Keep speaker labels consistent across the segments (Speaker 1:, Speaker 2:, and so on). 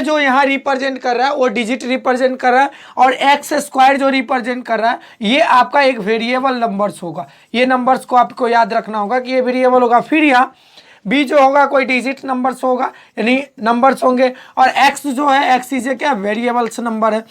Speaker 1: जो यहाँ रिप्रेजेंट कर रहा है वो डिजिट रिप्रेजेंट कर रहा है, और एक्स स्क्वायर जो रिप्रेजेंट कर रहा है ये आपका एक वेरिएबल नंबर्स होगा। ये नंबर्स को आपको याद रखना होगा कि ये वेरिएबल होगा। फिर यहाँ बी जो होगा कोई डिजिट नंबर्स होगा, यानी नंबर्स होंगे, और एक्स जो है एक्स इसे क्या वेरिएबल्स नंबर है।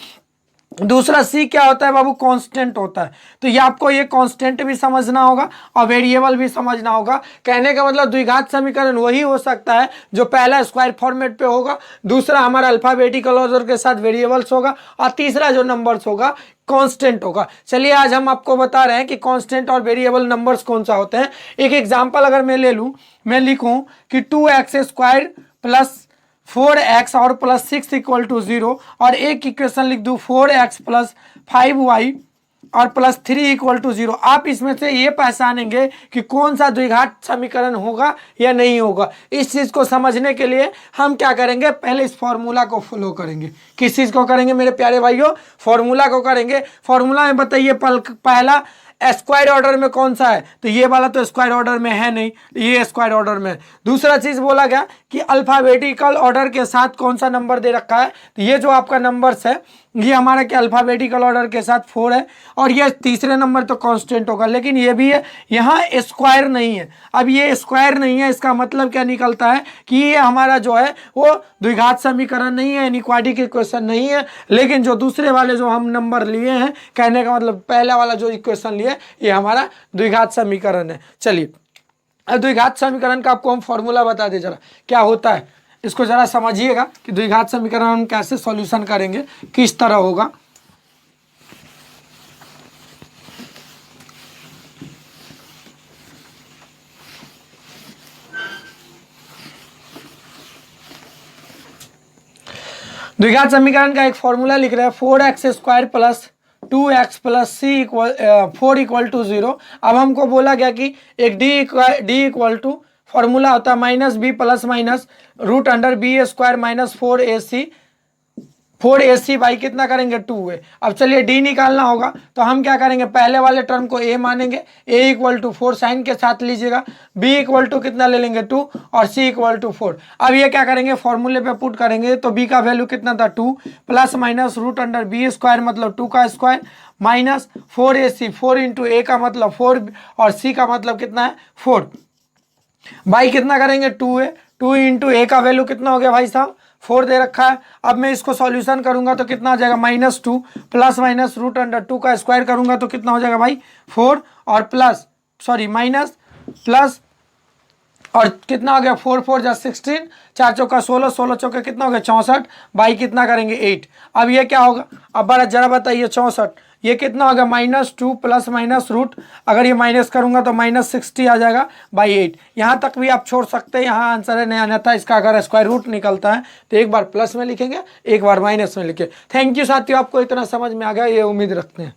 Speaker 1: दूसरा सी क्या होता है बाबू, कांस्टेंट होता है। तो ये आपको ये कांस्टेंट भी समझना होगा और वेरिएबल भी समझना होगा। कहने का मतलब द्विघात समीकरण वही हो सकता है जो पहला स्क्वायर फॉर्मेट पे होगा, दूसरा हमारा अल्फाबेटिकल ऑर्डर के साथ वेरिएबल्स होगा, और तीसरा जो नंबर्स होगा कांस्टेंट होगा। चलिए आज हम आपको बता रहे हैं कि कांस्टेंट और वेरिएबल नंबर्स कौन सा होते हैं। एक एग्जाम्पल अगर मैं ले लूँ, मैं लिखूँ कि 2x² प्लस 4x और प्लस 6 इक्वल टू 0, और एक इक्वेशन लिख दूँ 4x प्लस 5y और प्लस 3 इक्वल टू 0। आप इसमें से ये पहचानेंगे कि कौन सा द्विघात समीकरण होगा या नहीं होगा। इस चीज़ को समझने के लिए हम क्या करेंगे, पहले इस फॉर्मूला को फॉलो करेंगे। किस चीज़ को करेंगे मेरे प्यारे भाइयों, फॉर्मूला को करेंगे। फॉर्मूला में बताइए पहला स्क्वायर ऑर्डर में कौन सा है, तो ये वाला तो स्क्वायर ऑर्डर में है नहीं, ये स्क्वायर ऑर्डर में है। दूसरा चीज बोला गया कि अल्फाबेटिकल ऑर्डर के साथ कौन सा नंबर दे रखा है, तो ये जो आपका नंबर्स है ये हमारा क्या अल्फाबेटिकल ऑर्डर के साथ 4 है, और ये तीसरे नंबर तो कांस्टेंट होगा। लेकिन ये भी है, यहाँ स्क्वायर नहीं है। अब ये स्क्वायर नहीं है, इसका मतलब क्या निकलता है कि ये हमारा जो है वो द्विघात समीकरण नहीं है, इनइक्वालिटी इक्वेशन नहीं है। लेकिन जो दूसरे वाले जो हम नंबर लिए हैं, कहने का मतलब पहला वाला जो इक्वेशन लिए ये हमारा द्विघात समीकरण है। चलिए अब द्विघात समीकरण का आपको हम फॉर्मूला बता दें जरा क्या होता है, इसको जरा समझिएगा कि द्विघात समीकरण हम कैसे सॉल्यूशन करेंगे, किस तरह होगा। द्विघात समीकरण का एक फॉर्मूला लिख रहे हैं 4x² plus 2x plus C equal 4 equal to 0। अब हमको बोला गया कि एक डी इक्वल टू फॉर्मूला होता है minus B plus minus root under B square minus 4ac by कितना करेंगे 2a। अब चलिए डी निकालना होगा, तो हम क्या करेंगे, पहले वाले टर्म को a मानेंगे, a इक्वल टू 4 साइन के साथ लीजिएगा, b इक्वल टू कितना ले लेंगे 2 और c इक्वल टू 4। अब ये क्या करेंगे, फॉर्मूले पे पुट करेंगे, तो b का वैल्यू कितना था 2 plus minus root under B square मतलब 2 का square minus 4ac 4 into a का मतलब 4 और c का मतलब कितना है 4 बाई कितना करेंगे 2a। 2 इंटू a का वैल्यू कितना हो गया भाई साहब 4 दे रखा है। अब मैं इसको सॉल्यूशन करूंगा तो कितना हो जाएगा -2 प्लस माइनस रूट अंडर 2 का स्क्वायर करूंगा तो कितना हो जाएगा भाई 4 और प्लस सॉरी माइनस प्लस और कितना हो गया 4 4 जा 16 4 चौका 16 16 चौका कितना हो गया 64 बाई कितना करेंगे 8। अब ये क्या होगा, अब बड़ा जरा बताइए 64 ये कितना होगा -2 प्लस माइनस रूट, अगर ये माइनस करूंगा तो -60 आ जाएगा बाई 8। यहाँ तक भी आप छोड़ सकते हैं, यहाँ आंसर है नहीं आना था। इसका अगर स्क्वायर रूट निकलता है तो एक बार प्लस में लिखेंगे एक बार माइनस में लिखेंगे। थैंक यू साथियों, आपको इतना समझ में आ गया ये उम्मीद रखते हैं।